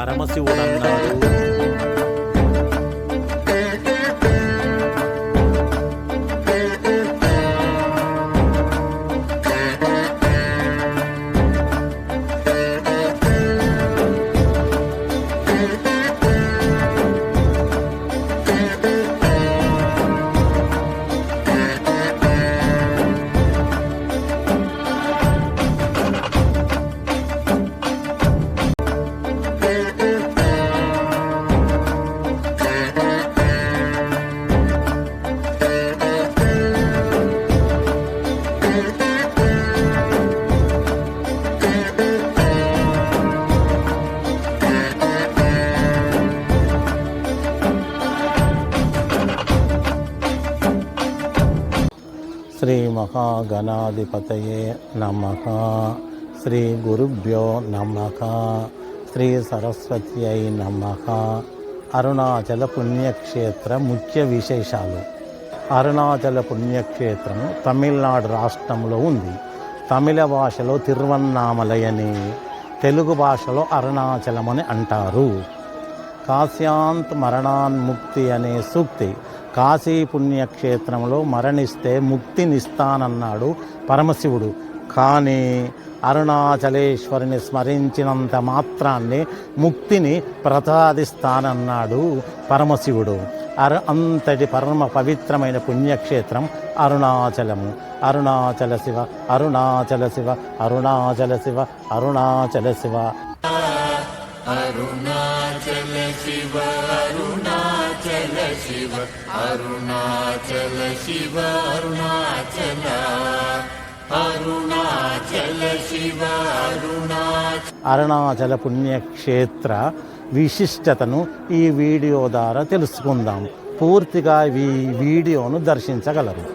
పరమశివుడన్నాడు. శ్రీ మహాగణాధిపతయే నమః. శ్రీ గురుభ్యో నమః. శ్రీ సరస్వత్యై నమః. అరుణాచల పుణ్యక్షేత్ర ముఖ్య విశేషాలు. అరుణాచల పుణ్యక్షేత్రం తమిళనాడు రాష్ట్రంలో ఉంది. తమిళ భాషలో తిరువన్నామలయని, తెలుగు భాషలో అరుణాచలం అని అంటారు. కాశ్యాంత్ మరణాన్ముక్తి అనే సూక్తి కాశీ పుణ్యక్షేత్రంలో మరణిస్తే ముక్తినిస్తానన్నాడు పరమశివుడు. కానీ అరుణాచలేశ్వరిని స్మరించినంత మాత్రాన్ని ముక్తిని ప్రసాదిస్తానన్నాడు పరమశివుడు. అంతటి పరమ పవిత్రమైన పుణ్యక్షేత్రం అరుణాచలము. అరుణాచల శివ, అరుణాచల శివ, అరుణాచల శివ, అరుణాచల శివ. అరుణాచల శివ, అరుణాచల శివ, అరుణాచల శివ, అరుణాచల, అరుణాచల శివ, అరుణాచల పుణ్యక్షేత్ర విశిష్టతను ఈ వీడియో ద్వారా తెలుసుకుందాం. పూర్తిగా ఈ వీడియోను దర్శించగలరు.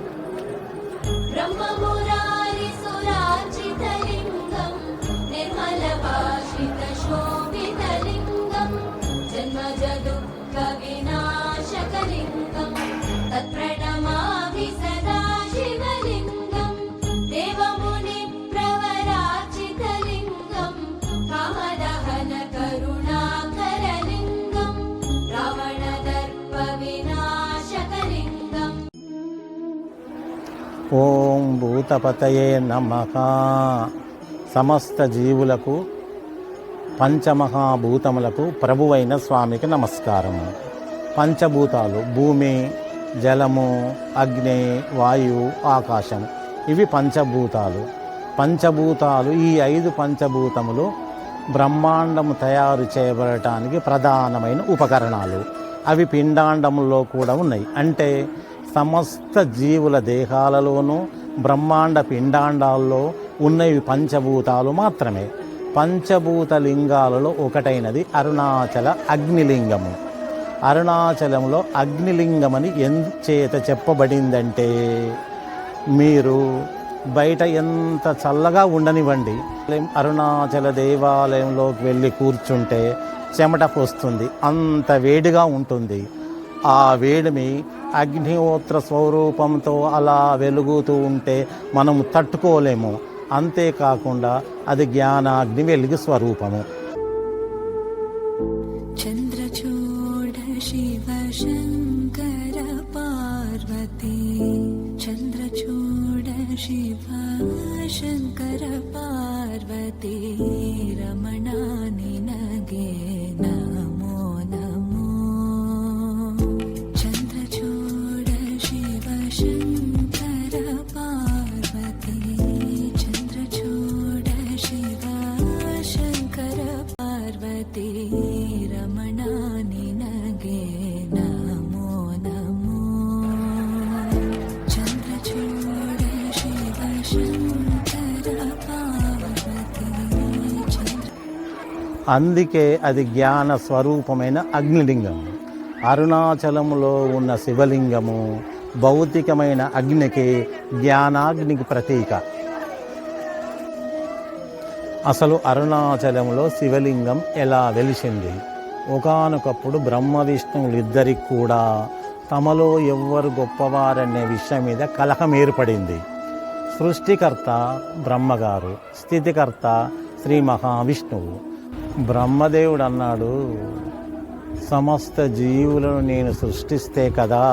ఓం భూతపతయే నమః. సమస్త జీవులకు పంచమహాభూతములకు ప్రభువైన స్వామికి నమస్కారము. పంచభూతాలు భూమి, జలము, అగ్ని, వాయువు, ఆకాశం, ఇవి పంచభూతాలు. పంచభూతాలు ఈ 5 పంచభూతములు బ్రహ్మాండము తయారు చేయబడటానికి ప్రధానమైన ఉపకరణాలు. అవి పిండాండములో కూడా ఉన్నాయి. అంటే సమస్త జీవుల దేహాలలోనూ బ్రహ్మాండ పిండాండాల్లో ఉన్నవి పంచభూతాలు మాత్రమే. పంచభూత లింగాలలో ఒకటైనది అరుణాచల అగ్నిలింగము. అరుణాచలంలో అగ్నిలింగమని ఎందుచేత చెప్పబడిందంటే, మీరు బయట ఎంత చల్లగా ఉండనివ్వండి, అరుణాచల దేవాలయంలోకి వెళ్ళి కూర్చుంటే చెమట పోస్తుంది, అంత వేడిగా ఉంటుంది. ఆ వేడిమి అగ్నిహోత్ర స్వరూపంతో అలా వెలుగుతూ ఉంటే మనము తట్టుకోలేము. అంతేకాకుండా అది జ్ఞానాగ్ని వెలుగు స్వరూపము. చంద్రచూడ శివ శంకర పార్వతీ, చంద్రచూడ శివ శంకర పార్వతీ, రమణ నినగే నమో నమో. చంద్రచూడ శివ శంకర పార్వతీ, చంద్రచూడ శివ శంకర పార్వతీ, రమణ నినగే నమో నమో. చంద్రచూడ శివ శంకర పార్వతీ. అందుకే అది జ్ఞాన స్వరూపమైన అగ్నిలింగం. అరుణాచలములో ఉన్న శివలింగము భౌతికమైన అగ్నికి, జ్ఞానాగ్నికి ప్రతీక. అసలు అరుణాచలంలో శివలింగం ఎలా వెలిసింది? ఒకానొకప్పుడు బ్రహ్మ విష్ణువులిద్దరికి కూడా తమలో ఎవ్వరు గొప్పవారనే విషయం మీద కలహం ఏర్పడింది. సృష్టికర్త బ్రహ్మగారు, స్థితికర్త శ్రీ మహావిష్ణువు. బ్రహ్మదేవుడు అన్నాడు, సమస్త జీవులను నేను సృష్టిస్తే కదా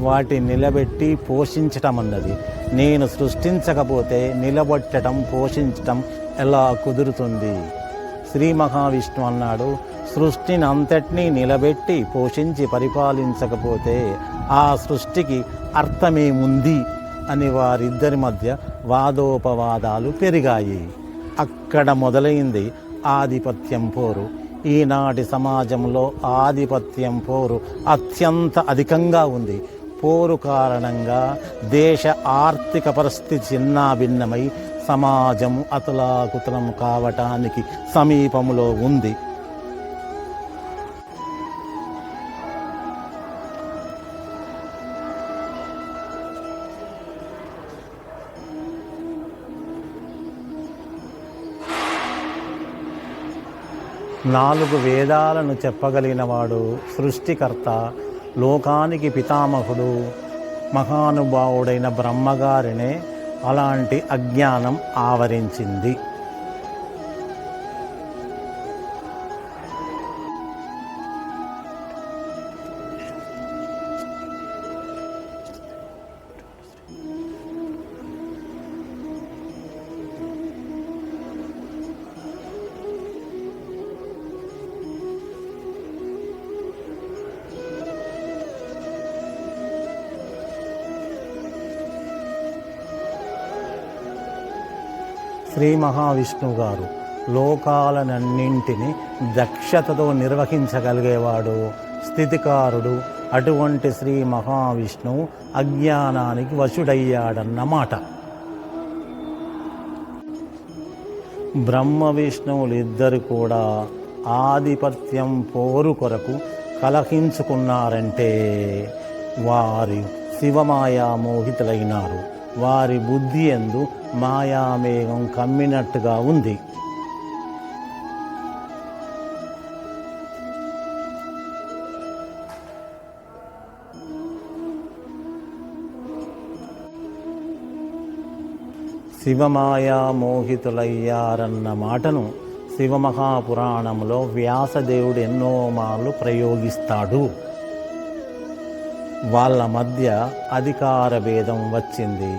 వాటి నిలబెట్టి పోషించటం అన్నది. నేను సృష్టించకపోతే నిలబెట్టడం పోషించటం ఎలా కుదురుతుంది? శ్రీ మహావిష్ణువు అన్నాడు, సృష్టిని అంతటినీ నిలబెట్టి పోషించి పరిపాలించకపోతే ఆ సృష్టికి అర్థమేముంది అని వారిద్దరి మధ్య వాదోపవాదాలు పెరిగాయి. అక్కడ మొదలైంది ఆధిపత్యం పోరు. ఈనాటి సమాజంలో ఆధిపత్యం పోరు అత్యంత అధికంగా ఉంది. పోరు కారణంగా దేశ ఆర్థిక పరిస్థితి చిన్నాభిన్నమై సమాజం అతలాకుతలం కావటానికి సమీపంలో ఉంది. నాలుగు వేదాలను చెప్పగలిగినవాడు, సృష్టికర్త, లోకానికి పితామహుడు, మహానుభావుడైన బ్రహ్మగారినే అలాంటి అజ్ఞానం ఆవరించింది. శ్రీ మహావిష్ణువు గారు లోకాలనన్నింటినీ దక్షతతో నిర్వహించగలిగేవాడు, స్థితికారుడు. అటువంటి శ్రీ మహావిష్ణువు అజ్ఞానానికి వశుడయ్యాడన్నమాట. బ్రహ్మ విష్ణువులిద్దరు కూడా ఆధిపత్యం పోరు కొరకు కలహించుకున్నారంటే వారి శివమాయా మోహితులైనారు. వారి బుద్ధి యందు మాయామేఘం కమ్మినట్టుగా ఉంది. శివమాయా మోహితులయ్యారన్న మాటను శివమహాపురాణంలో వ్యాసదేవుడు ఎన్నో మార్లు ప్రయోగిస్తాడు. వాళ్ళ మధ్య అధికార భేదం వచ్చింది,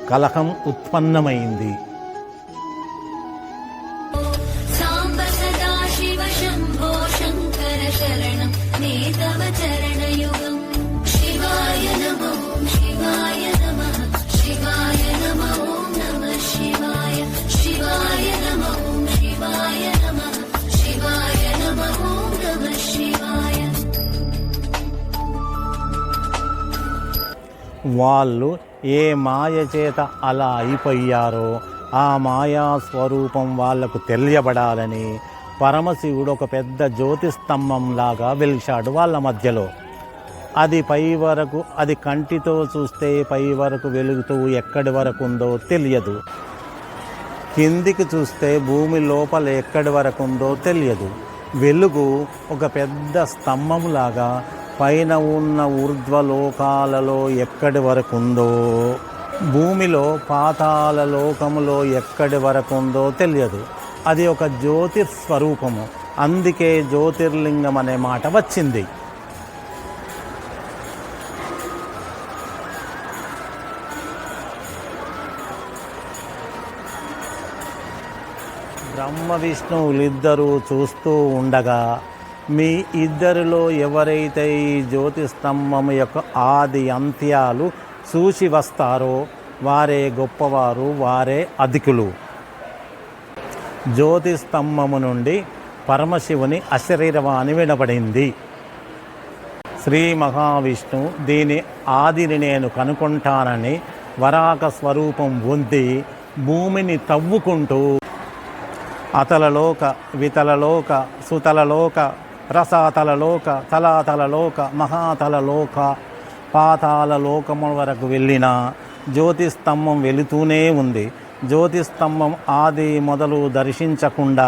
కలహం ఉత్పన్నమైంది. సాంబ సదా శివ శంభో శంకర శరణం నే తవ చరణయుగం శివాయ నమో శివాయ నమః శివాయ నమో నమః శివాయ శివాయ నమో శివాయ నమః శివాయ నమో నమః శివాయ. వాళ్ళు ఏ మాయ చేత అలా అయిపోయారో ఆ మాయా స్వరూపం వాళ్లకు తెలియబడాలని పరమశివుడు ఒక పెద్ద జ్యోతిస్తంభంలాగా వెలిశాడు వాళ్ళ మధ్యలో. అది పై వరకు, అది కంటితో చూస్తే పై వరకు వెలుగుతూ ఎక్కడి వరకు ఉందో తెలియదు. కిందికి చూస్తే భూమి లోపల ఎక్కడి వరకు ఉందో తెలియదు. వెలుగు ఒక పెద్ద స్తంభంలాగా పైన ఉన్న ఊర్ధ్వలోకాలలో ఎక్కడి వరకు ఉందో, భూమిలో పాతాళ లోకములో ఎక్కడి వరకు ఉందో తెలియదు. అది ఒక జ్యోతిస్వరూపము. అందుకే జ్యోతిర్లింగం అనే మాట వచ్చింది. బ్రహ్మ విష్ణువులిద్దరూ చూస్తూ ఉండగా మీ ఇద్దరిలో ఎవరైతే ఈ జ్యోతిస్తంభము యొక్క ఆది అంత్యాలు చూసి వస్తారో వారే గొప్పవారు, వారే అధికులు. జ్యోతిస్తంభము నుండి పరమశివుని అశరీరవాణి వినబడింది. శ్రీ మహావిష్ణువు దీని ఆదిని నేను కనుక్కుంటానని వరాక స్వరూపం పొంది భూమిని తవ్వుకుంటూ అతలలోక, వితలలోక, సుతలలోక, రసాతలలోక, తలాతలలోక, మహాతలలోక, పాతాళ లోకముల వరకు వెళ్ళిన జ్యోతిస్తంభం వెళుతూనే ఉంది. జ్యోతిస్తంభం ఆది మొదలు దర్శించకుండా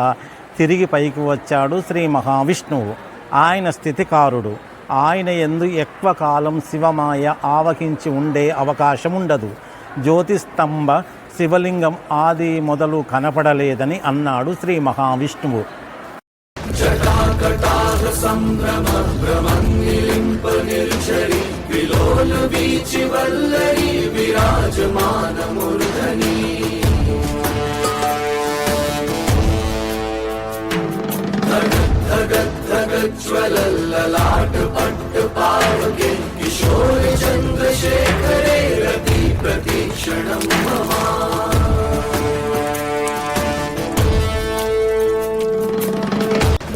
తిరిగి పైకి వచ్చాడు శ్రీ మహావిష్ణువు. ఆయన స్థితికారుడు. ఆయన యందు ఎక్కువ కాలం శివమాయ ఆవహించి ఉండే అవకాశం ఉండదు. జ్యోతిస్తంభ శివలింగం ఆది మొదలు కనపడలేదని అన్నాడు శ్రీ మహావిష్ణువు. జటాకటాహ సంభ్రమ భ్రమంగిలింప నిర్ఝరి విలోల వీచి వల్లరి విరాజమాన మూర్ధని జ్వలల్లలాట పట్టు పావకే కిశోర చంద్రశేఖరే రతి ప్రతీక్షణం మమా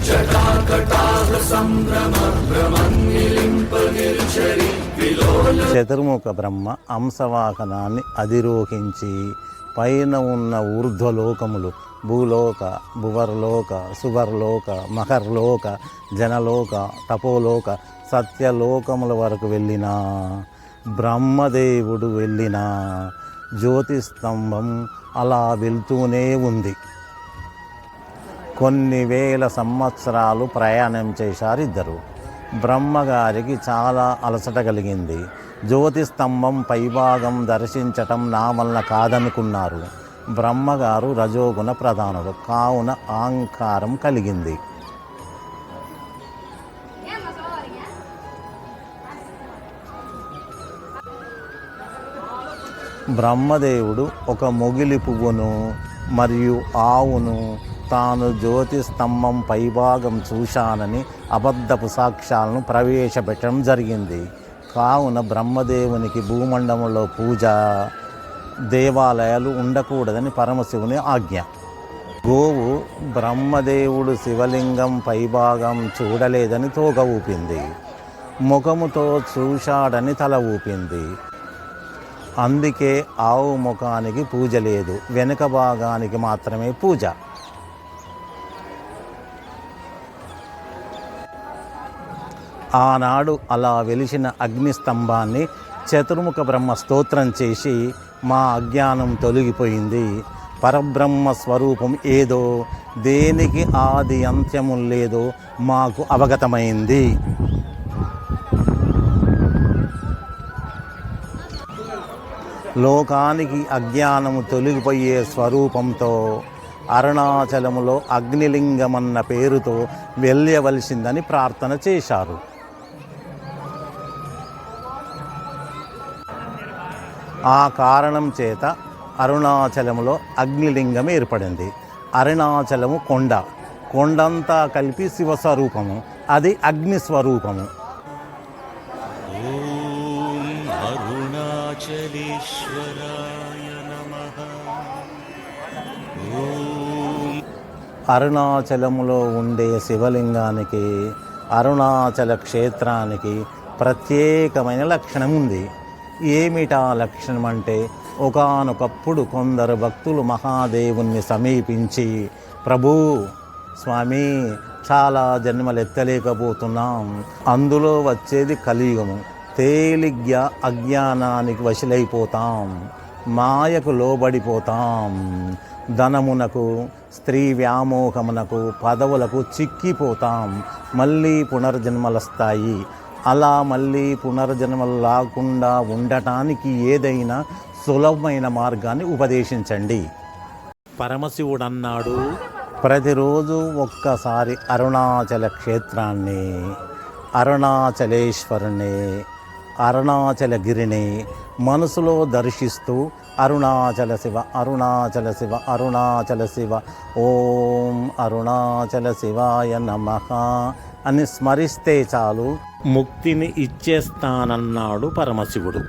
జటాకటాహ సంభ్రమ భ్రమంగిలింప నిర్ఝరి విలోల చతుర్ముఖ బ్రహ్మ అంశవాహనాన్ని అధిరోహించి పైన ఉన్న ఊర్ధ్వలోకములు భూలోక భువర్లోక సువర్లోక మహర్లోక జనలోక తపోలోక సత్యలోకముల వరకు వెళ్ళిన బ్రహ్మదేవుడు వెళ్ళిన జ్యోతిస్తంభం అలా వెళ్తూనే ఉంది. కొన్ని వేల సంవత్సరాలు ప్రయాణం చేశారు ఇద్దరు. బ్రహ్మగారికి చాలా అలసట కలిగింది. జ్యోతిస్తంభం పైభాగం దర్శించటం నా వల్ల కాదనుకున్నారు. బ్రహ్మగారు రజోగుణ ప్రధానుడు కావున అహంకారం కలిగింది. బ్రహ్మదేవుడు ఒక మొగిలి పువ్వును మరియు ఆవును తాను జ్యోతిస్తంభం పైభాగం చూశానని అబద్ధపు సాక్ష్యాలను ప్రవేశపెట్టడం జరిగింది. కావున బ్రహ్మదేవునికి భూమండలంలో పూజ దేవాలయాలు ఉండకూడదని పరమశివుని ఆజ్ఞ. గోవు బ్రహ్మదేవుడు శివలింగం పైభాగం చూడలేదని తోక ఊపింది. ముఖముతో చూశాడని తల ఊపింది. అందుకే ఆవు ముఖానికి పూజ లేదు, వెనుక భాగానికి మాత్రమే పూజ. ఆనాడు అలా వెలిసిన అగ్నిస్తంభాన్ని చతుర్ముఖ బ్రహ్మ స్తోత్రం చేసి మా అజ్ఞానం తొలగిపోయింది, పరబ్రహ్మ స్వరూపం ఏదో దేనికి ఆది అంత్యము లేదో మాకు అవగతమైంది. లోకానికి అజ్ఞానము తొలగిపోయే స్వరూపంతో అరుణాచలములో అగ్నిలింగమన్న పేరుతో వెళ్ళవలసిందని ప్రార్థన చేశారు. ఆ కారణం చేత అరుణాచలములో అగ్నిలింగం ఏర్పడింది. అరుణాచలము కొండంతా కలిపి శివస్వరూపము, అది అగ్నిస్వరూపము. అరుణాచలములో ఉండే శివలింగానికి అరుణాచల క్షేత్రానికి ప్రత్యేకమైన లక్షణం ఉంది. ఏమిటా లక్షణం అంటే, ఒకానొకప్పుడు కొందరు భక్తులు మహాదేవుణ్ణి సమీపించి, ప్రభు స్వామి చాలా జన్మలు ఎత్తలేకపోతున్నాం, అందులో వచ్చేది కలియుగము, తేలిగ్గా అజ్ఞానానికి వశలైపోతాం, మాయకు లోబడిపోతాం, ధనమునకు స్త్రీ వ్యామోహమునకు పదవులకు చిక్కిపోతాం, మళ్ళీ పునర్జన్మలస్తాయి, అలా మళ్ళీ పునర్జన్మలు రాకుండా ఉండటానికి ఏదైనా సులభమైన మార్గాన్ని ఉపదేశించండి. పరమశివుడు అన్నాడు, ప్రతిరోజు ఒక్కసారి అరుణాచల క్షేత్రాన్ని, అరుణాచలేశ్వరుని, అరుణాచలగిరిని మనసులో దర్శిస్తూ అరుణాచల శివ అరుణాచల శివ అరుణాచల శివ ఓం అరుణాచల శివాయ నమః అని స్మరిస్తే చాలు, ముక్తిని ఇచ్చేస్తానన్నాడు పరమశివుడు.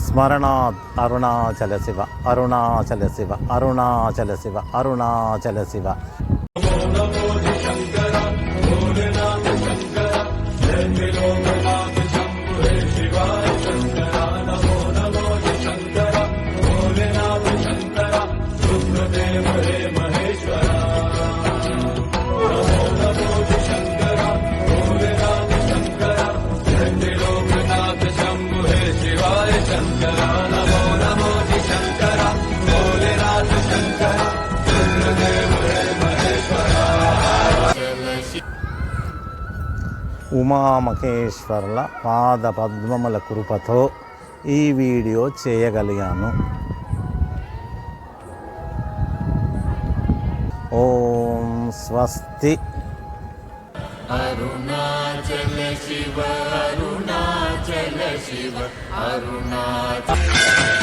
స్మరణాత్ అరుణాచల శివ అరుణాచల శివ అరుణాచల శివ అరుణాచల శివ. ఉమామహేశ్వర్ల పాద పద్మముల కృపతో ఈ వీడియో చేయగలిగాను. ఓం స్వస్తి. అరుణాచల శివ అరుణాచల శివ అరుణాచల